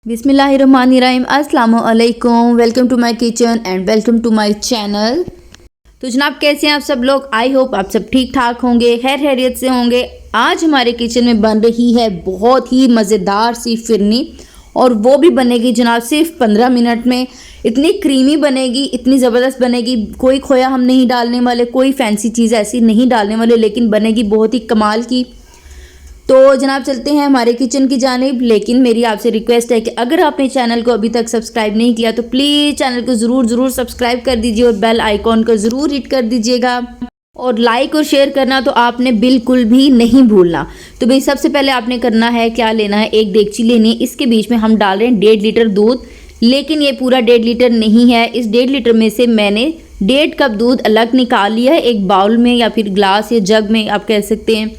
बिस्मिल्लाहिर्रहमानिर्रहीम। अस्सलामु अलैकुम। Welcome to my kitchen and welcome to my channel. तो जनाब, कैसे हैं आप सब लोग? आई होप आप सब ठीक ठाक होंगे, खैर खैरियत से होंगे। आज हमारे किचन में बन रही है बहुत ही मज़ेदार सी फिरनी, और वो भी बनेगी जनाब सिर्फ 15 मिनट में। इतनी क्रीमी बनेगी, इतनी ज़बरदस्त बनेगी। कोई खोया हम नहीं डालने वाले, कोई फैंसी चीज़ ऐसी नहीं डालने वाले, लेकिन बनेगी बहुत ही कमाल की। तो जनाब चलते हैं हमारे किचन की जानिब। लेकिन मेरी आपसे रिक्वेस्ट है कि अगर आपने चैनल को अभी तक सब्सक्राइब नहीं किया तो प्लीज़ चैनल को ज़रूर सब्सक्राइब कर दीजिए और बेल आइकॉन को ज़रूर हिट कर दीजिएगा, और लाइक और शेयर करना तो आपने बिल्कुल भी नहीं भूलना। तो भाई सबसे पहले आपने करना है, क्या लेना है, एक देगची लेनी है। इसके बीच में हम डाल रहे हैं 1.5 लीटर दूध, लेकिन ये पूरा 1.5 लीटर नहीं है। इस 1.5 लीटर में से मैंने 1.5 कप दूध अलग निकाल लिया है, एक बाउल में या फिर ग्लास या जग में आप कह सकते हैं।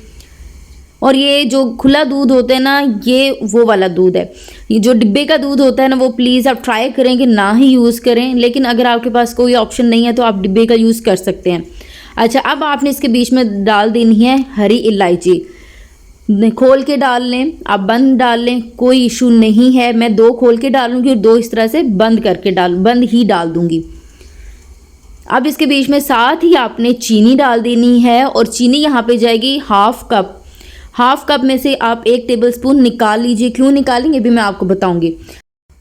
और ये जो खुला दूध होता है ना, ये वो वाला दूध है। ये जो डिब्बे का दूध होता है ना, वो प्लीज़ आप ट्राई करें कि ना ही यूज़ करें, लेकिन अगर आपके पास कोई ऑप्शन नहीं है तो आप डिब्बे का यूज़ कर सकते हैं। अच्छा, अब आपने इसके बीच में डाल देनी है हरी इलायची। खोल के डाल लें, आप बंद डाल लें, कोई इशू नहीं है। मैं 2 खोल के डालूंगी और 2 इस तरह से बंद करके बंद ही डाल दूंगी। अब इसके बीच में साथ ही आपने चीनी डाल देनी है, और चीनी यहाँ पे जाएगी हाफ कप में से आप 1 टेबलस्पून निकाल लीजिए। क्यों निकालेंगे भी मैं आपको बताऊंगी।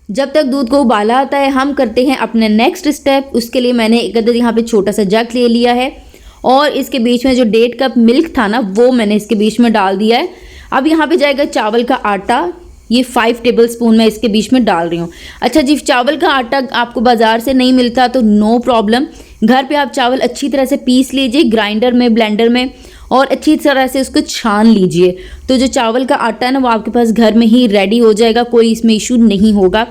जब तक दूध को उबाला आता है हम करते हैं अपने नेक्स्ट स्टेप। उसके लिए मैंने एक अदद यहाँ पे छोटा सा जग ले लिया है, और इसके बीच में जो 1.5 कप मिल्क था ना, वो मैंने इसके बीच में डाल दिया है। अब यहाँ पे जाएगा चावल का आटा, ये 5 टेबलस्पून मैं इसके बीच में डाल रही हूँ। अच्छा जी, चावल का आटा आपको बाज़ार से नहीं मिलता तो नो प्रॉब्लम, घर पे आप चावल अच्छी तरह से पीस लीजिए ग्राइंडर में, ब्लेंडर में, और अच्छी तरह से उसको छान लीजिए। तो जो चावल का आटा है ना, वो आपके पास घर में ही रेडी हो जाएगा, कोई इसमें इशू नहीं होगा।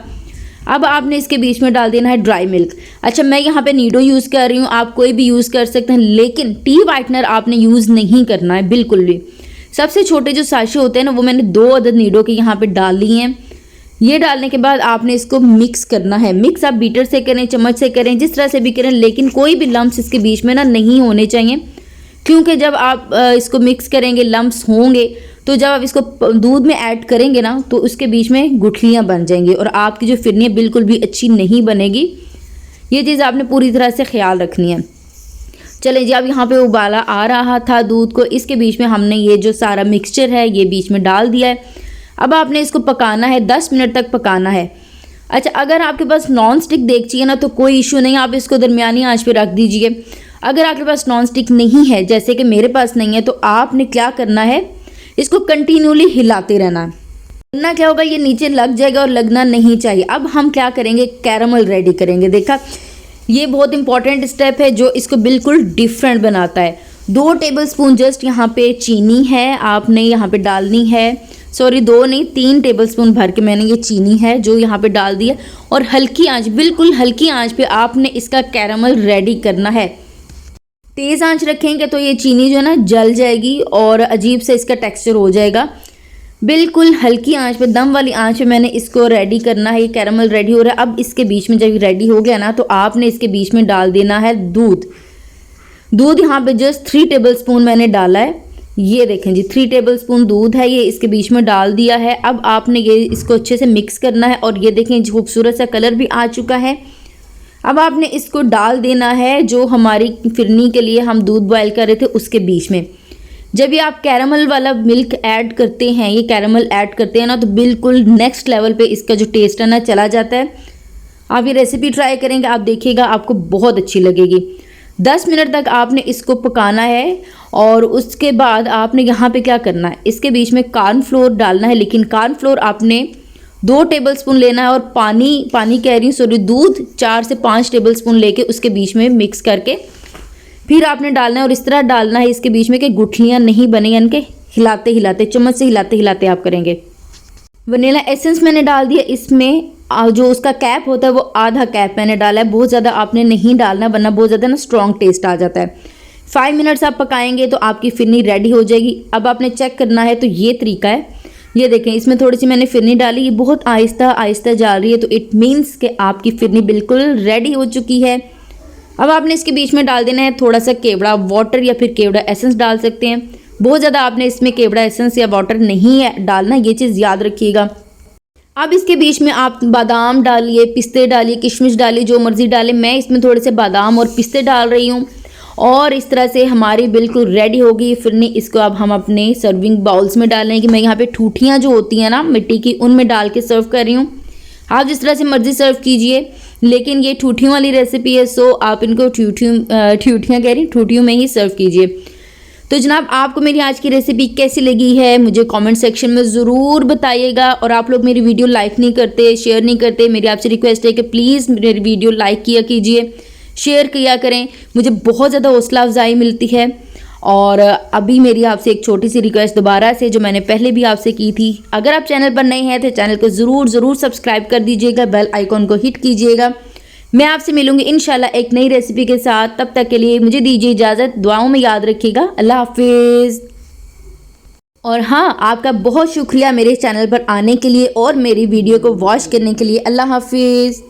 अब आपने इसके बीच में डाल देना है ड्राई मिल्क। अच्छा, मैं यहाँ पे नीडो यूज़ कर रही हूँ, आप कोई भी यूज़ कर सकते हैं, लेकिन टी वाइटनर आपने यूज़ नहीं करना है बिल्कुल भी। सबसे छोटे जो साशे होते हैं ना, वो मैंने 2 अदद नीडो के यहाँ पे डाल लिए हैं। ये डालने के बाद आपने इसको मिक्स करना है। मिक्स आप बीटर से करें, चम्मच से करें, जिस तरह से भी करें, लेकिन कोई भी लम्स इसके बीच में ना नहीं होने चाहिए, क्योंकि जब आप इसको मिक्स करेंगे लम्स होंगे, तो जब आप इसको दूध में ऐड करेंगे ना, तो उसके बीच में गुठलियाँ बन जाएंगी और आपकी जो फिरनी बिल्कुल भी अच्छी नहीं बनेगी। ये चीज़ आपने पूरी तरह से ख्याल रखनी है। चलें जी, अब यहाँ पे उबाला आ रहा था दूध को, इसके बीच में हमने ये जो सारा मिक्सचर है ये बीच में डाल दिया है। अब आपने इसको पकाना है, 10 मिनट तक पकाना है। अच्छा, अगर आपके पास नॉन स्टिक देगची है ना, तो कोई इशू नहीं, आप इसको दरमियानी आंच पे रख दीजिए। अगर आपके पास नॉन स्टिक नहीं है, जैसे कि मेरे पास नहीं है, तो आपने क्या करना है, इसको कंटिन्यूली हिलाते रहना है। वरना क्या होगा, ये नीचे लग जाएगा और लगना नहीं चाहिए। अब हम क्या करेंगे, कैरमल रेडी करेंगे। देखा, ये बहुत इंपॉर्टेंट स्टेप है जो इसको बिल्कुल डिफरेंट बनाता है। 2 टेबलस्पून जस्ट यहाँ पे चीनी है, आपने यहाँ पे डालनी है। सॉरी, 2 नहीं, 3 टेबलस्पून भर के मैंने ये चीनी है जो यहाँ पे डाल दिया, और हल्की आंच, बिल्कुल हल्की आंच पे आपने इसका कैरमल रेडी करना है। तेज़ आंच रखेंगे तो ये चीनी जो है ना जल जाएगी और अजीब से इसका टेक्सचर हो जाएगा। बिल्कुल हल्की आंच पे, दम वाली आंच पे मैंने इसको रेडी करना है। ये कैरमल रेडी हो रहा है। अब इसके बीच में जब रेडी हो गया ना, तो आपने इसके बीच में डाल देना है दूध यहाँ पे जस्ट 3 टेबलस्पून मैंने डाला है। ये देखें जी, 3 टेबलस्पून दूध है, ये इसके बीच में डाल दिया है। अब आपने ये इसको अच्छे से मिक्स करना है, और ये देखें खूबसूरत सा कलर भी आ चुका है। अब आपने इसको डाल देना है जो हमारी फिरनी के लिए हम दूध बॉयल कर रहे थे उसके बीच में। जब ये आप कैरमल वाला मिल्क ऐड करते हैं, ये कैरमल ऐड करते हैं ना, तो बिल्कुल नेक्स्ट लेवल पे इसका जो टेस्ट है ना चला जाता है। आप ये रेसिपी ट्राई करेंगे, आप देखिएगा आपको बहुत अच्छी लगेगी। 10 मिनट तक आपने इसको पकाना है, और उसके बाद आपने यहाँ पे क्या करना है, इसके बीच में कॉर्नफ्लोर डालना है। लेकिन कॉर्नफ्लोर आपने 2 टेबलस्पून लेना है, और पानी कह रही हूँ, सॉरी, दूध 4 से 5 टेबलस्पून लेके उसके बीच में मिक्स करके फिर आपने डालना है। और इस तरह डालना है इसके बीच में कि गुठलियाँ नहीं बने, यानी कि हिलाते हिलाते, चम्मच से हिलाते हिलाते आप करेंगे। वनीला एसेंस मैंने डाल दिया इसमें, जो उसका कैप होता है वो आधा कैप मैंने डाला है, बहुत ज़्यादा आपने नहीं डालना, वरना बहुत ज़्यादा ना स्ट्रॉन्ग टेस्ट आ जाता है। 5 मिनट्स आप पकाएंगे तो आपकी फिरनी रेडी हो जाएगी। अब आपने चेक करना है, तो ये तरीका है। ये देखें, इसमें थोड़ी सी मैंने फिरनी डाली, ये बहुत आहिस्ता आहिस्ता जा रही है, तो इट मीन्स कि आपकी फिरनी बिल्कुल रेडी हो चुकी है। अब आपने इसके बीच में डाल देना है थोड़ा सा केवड़ा वाटर या फिर केवड़ा एसेंस डाल सकते हैं। बहुत ज़्यादा आपने इसमें केवड़ा एसेंस या वाटर नहीं डालना, ये चीज़ याद रखिएगा। अब इसके बीच में आप बादाम डालिए, पिस्ते डालिए, किशमिश डालिए, जो मर्ज़ी डालें। मैं इसमें थोड़े से बादाम और पिस्ते डाल रही हूँ और इस तरह से हमारी बिल्कुल रेडी होगी। फिर नहीं इसको अब हम अपने सर्विंग बाउल्स में डालेंगे। मैं यहाँ पे ठूठियाँ जो होती हैं ना मिट्टी की, उनमें डाल के सर्व कर रही हूँ। आप जिस तरह से मर्ज़ी सर्व कीजिए, लेकिन ये ठूठियों वाली रेसिपी है, सो आप इनको ठूठियों में ही सर्व कीजिए। तो जनाब, आपको मेरी आज की रेसिपी कैसी लगी है मुझे कमेंट सेक्शन में ज़रूर बताइएगा। और आप लोग मेरी वीडियो लाइक नहीं करते, शेयर नहीं करते, मेरी आपसे रिक्वेस्ट है कि प्लीज़ मेरी वीडियो लाइक किया कीजिए, शेयर किया करें, मुझे बहुत ज़्यादा हौसला अफजाई मिलती है। और अभी मेरी आपसे एक छोटी सी रिक्वेस्ट दोबारा से, जो मैंने पहले भी आपसे की थी, अगर आप चैनल पर नए हैं तो चैनल को ज़रूर सब्सक्राइब कर दीजिएगा, बेल आइकॉन को हिट कीजिएगा। मैं आपसे मिलूंगी इंशाल्लाह एक नई रेसिपी के साथ। तब तक के लिए मुझे दीजिए इजाज़त, दुआओं में याद रखिएगा। अल्लाह हाफिज़। और हाँ, आपका बहुत शुक्रिया मेरे चैनल पर आने के लिए और मेरी वीडियो को वॉच करने के लिए। अल्लाह हाफिज़।